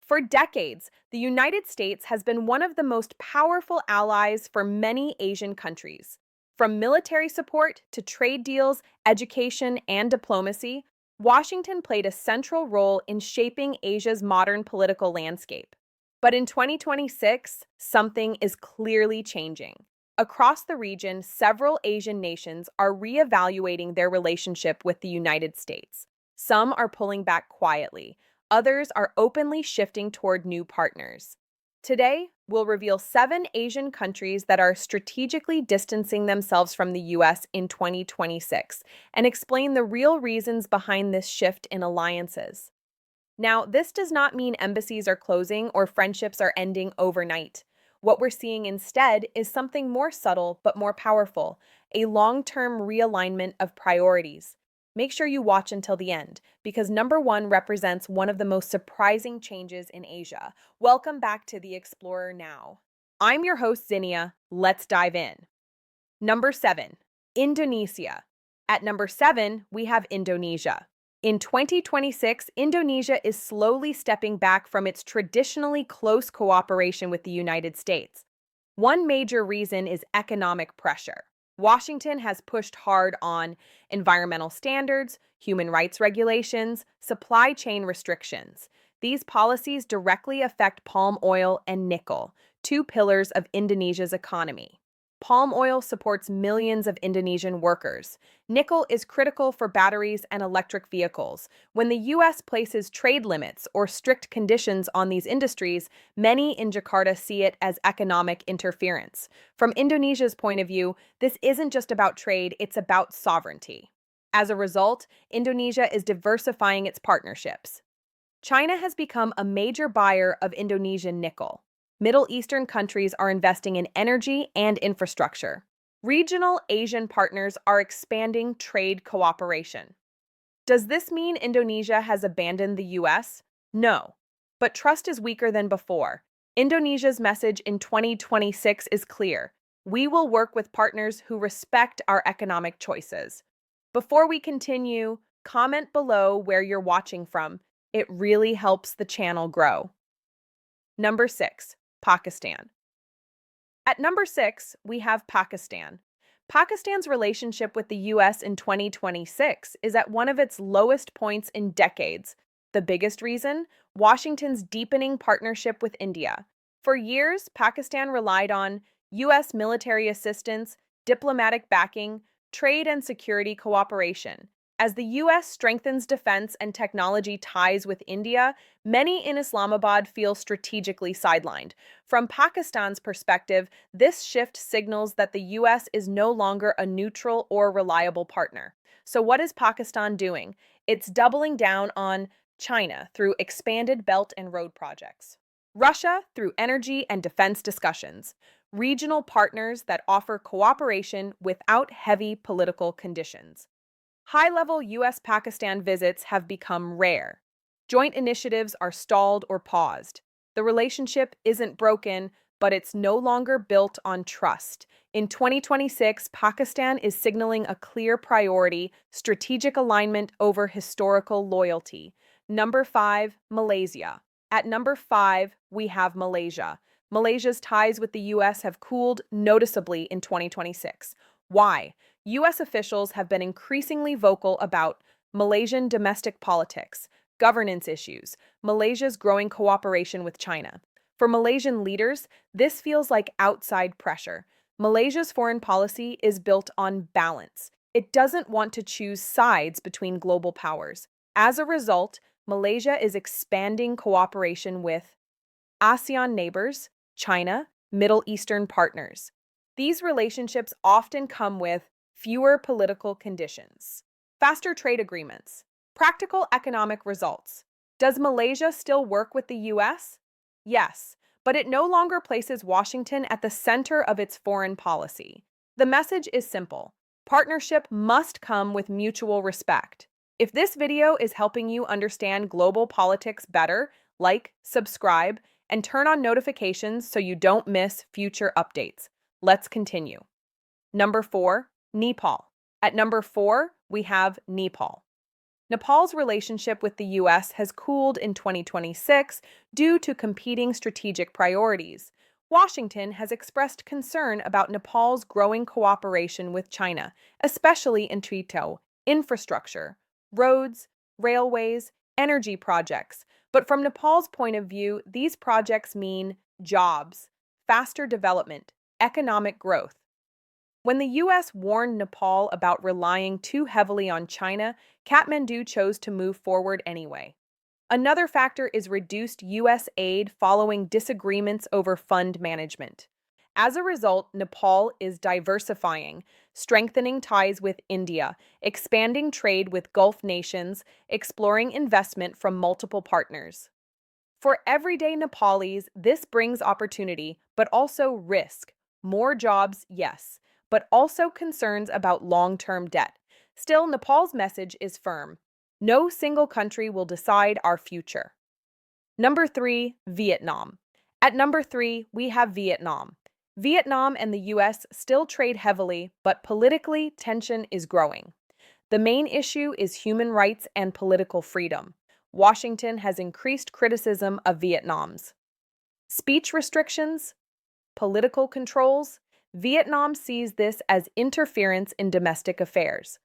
For decades, the United States has been one of the most powerful allies for many Asian countries. From military support to trade deals, education, and diplomacy, Washington played a central role in shaping Asia's modern political landscape. But in 2026, something is clearly changing. Across the region, several Asian nations are reevaluating their relationship with the United States. Some are pulling back quietly. Others are openly shifting toward new partners. Today, we'll reveal 7 Asian countries that are strategically distancing themselves from the US in 2026 and explain the real reasons behind this shift in alliances. Now, this does not mean embassies are closing or friendships are ending overnight. What we're seeing instead is something more subtle but more powerful, a long-term realignment of priorities. Make sure you watch until the end, because number 1 represents one of the most surprising changes in Asia. Welcome back to The Explorer Now. I'm your host, Zinnia. Let's dive in. Number 7, Indonesia. At number 7, we have Indonesia. In 2026, Indonesia is slowly stepping back from its traditionally close cooperation with the United States. One major reason is economic pressure. Washington has pushed hard on environmental standards, human rights regulations, supply chain restrictions. These policies directly affect palm oil and nickel, 2 pillars of Indonesia's economy. Palm oil supports millions of Indonesian workers. Nickel is critical for batteries and electric vehicles. When the U.S. places trade limits or strict conditions on these industries, many in Jakarta see it as economic interference. From Indonesia's point of view, this isn't just about trade, it's about sovereignty. As a result, Indonesia is diversifying its partnerships. China has become a major buyer of Indonesian nickel. Middle Eastern countries are investing in energy and infrastructure. Regional Asian partners are expanding trade cooperation. Does this mean Indonesia has abandoned the U.S.? No. But trust is weaker than before. Indonesia's message in 2026 is clear. We will work with partners who respect our economic choices. Before we continue, comment below where you're watching from. It really helps the channel grow. Number 6. Pakistan. At number 6, we have Pakistan. Pakistan's relationship with the U.S. in 2026 is at one of its lowest points in decades. The biggest reason? Washington's deepening partnership with India. For years, Pakistan relied on U.S. military assistance, diplomatic backing, trade and security cooperation. As the U.S. strengthens defense and technology ties with India, many in Islamabad feel strategically sidelined. From Pakistan's perspective, this shift signals that the U.S. is no longer a neutral or reliable partner. So what is Pakistan doing? It's doubling down on China through expanded Belt and Road projects, Russia through energy and defense discussions, regional partners that offer cooperation without heavy political conditions. High-level U.S.-Pakistan visits have become rare. Joint initiatives are stalled or paused. The relationship isn't broken, but it's no longer built on trust. In 2026, Pakistan is signaling a clear priority, strategic alignment over historical loyalty. Number 5, Malaysia. At number 5, we have Malaysia. Malaysia's ties with the U.S. have cooled noticeably in 2026. Why? U.S. officials have been increasingly vocal about Malaysian domestic politics, governance issues, Malaysia's growing cooperation with China. For Malaysian leaders, this feels like outside pressure. Malaysia's foreign policy is built on balance. It doesn't want to choose sides between global powers. As a result, Malaysia is expanding cooperation with ASEAN neighbors, China, Middle Eastern partners. These relationships often come with fewer political conditions, faster trade agreements, practical economic results. Does Malaysia still work with the U.S.? Yes, but it no longer places Washington at the center of its foreign policy. The message is simple. Partnership must come with mutual respect. If this video is helping you understand global politics better, like, subscribe, and turn on notifications so you don't miss future updates. Let's continue. Number 4, Nepal. At number 4, we have Nepal. Nepal's relationship with the U.S. has cooled in 2026 due to competing strategic priorities. Washington has expressed concern about Nepal's growing cooperation with China, especially in Trito, infrastructure, roads, railways, energy projects. But from Nepal's point of view, these projects mean jobs, faster development, economic growth. When the U.S. warned Nepal about relying too heavily on China, Kathmandu chose to move forward anyway. Another factor is reduced U.S. aid following disagreements over fund management. As a result, Nepal is diversifying, strengthening ties with India, expanding trade with Gulf nations, exploring investment from multiple partners. For everyday Nepalis, this brings opportunity, but also risk. More jobs, yes, but also concerns about long-term debt. Still, Nepal's message is firm. No single country will decide our future. Number 3, Vietnam. At number 3, we have Vietnam. Vietnam and the U.S. still trade heavily, but politically, tension is growing. The main issue is human rights and political freedom. Washington has increased criticism of Vietnam's speech restrictions, political controls. Vietnam sees this as interference in domestic affairs.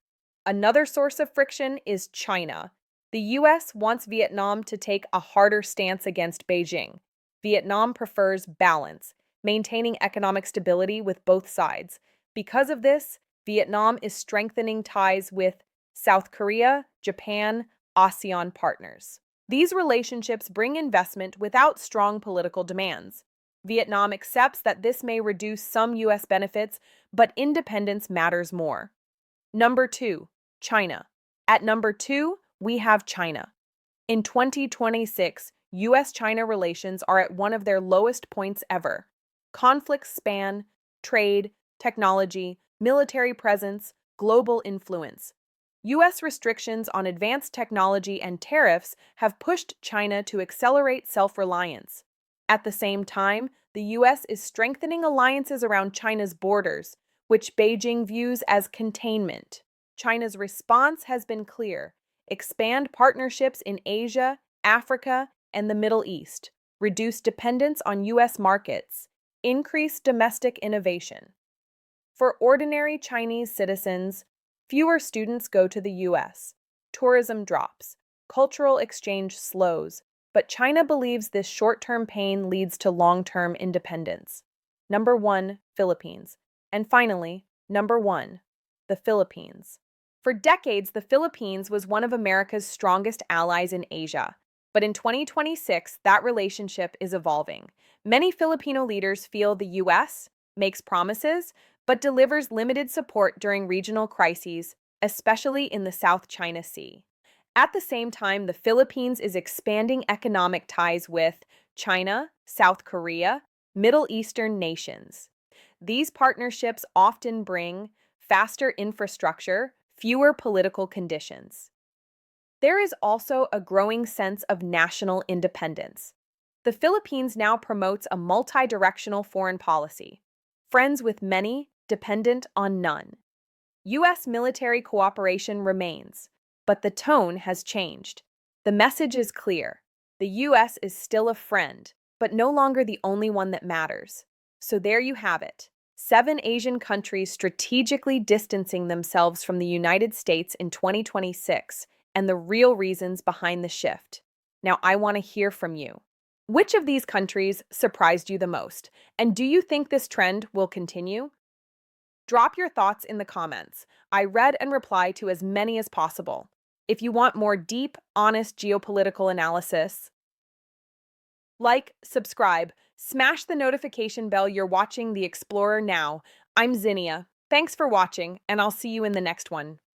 Another source of friction is China. The U.S. wants Vietnam to take a harder stance against Beijing. Vietnam prefers balance, maintaining economic stability with both sides. Because of this, Vietnam is strengthening ties with South Korea, Japan, ASEAN partners. These relationships bring investment without strong political demands. Vietnam accepts that this may reduce some U.S. benefits, but independence matters more. Number 2, China. At number 2, we have China. In 2026, U.S.-China relations are at one of their lowest points ever. Conflicts span trade, technology, military presence, global influence. U.S. restrictions on advanced technology and tariffs have pushed China to accelerate self-reliance. At the same time, the U.S. is strengthening alliances around China's borders, which Beijing views as containment. China's response has been clear: expand partnerships in Asia, Africa, and the Middle East, reduce dependence on U.S. markets, increase domestic innovation. For ordinary Chinese citizens, fewer students go to the U.S., tourism drops, cultural exchange slows, but China believes this short-term pain leads to long-term independence. Number 1, Philippines. And finally, number 1, the Philippines. For decades, the Philippines was one of America's strongest allies in Asia. But in 2026, that relationship is evolving. Many Filipino leaders feel the U.S. makes promises, but delivers limited support during regional crises, especially in the South China Sea. At the same time, the Philippines is expanding economic ties with China, South Korea, Middle Eastern nations. These partnerships often bring faster infrastructure, fewer political conditions. There is also a growing sense of national independence. The Philippines now promotes a multi-directional foreign policy. Friends with many, dependent on none. U.S. military cooperation remains, but the tone has changed. The message is clear. The U.S. is still a friend, but no longer the only one that matters. So there you have it. 7 Asian countries strategically distancing themselves from the United States in 2026, and the real reasons behind the shift. Now, I want to hear from you. Which of these countries surprised you the most? And do you think this trend will continue? Drop your thoughts in the comments. I read and reply to as many as possible. If you want more deep, honest geopolitical analysis, like, subscribe, smash the notification bell. You're watching The Explorer now. I'm Zinnia. Thanks for watching, and I'll see you in the next one.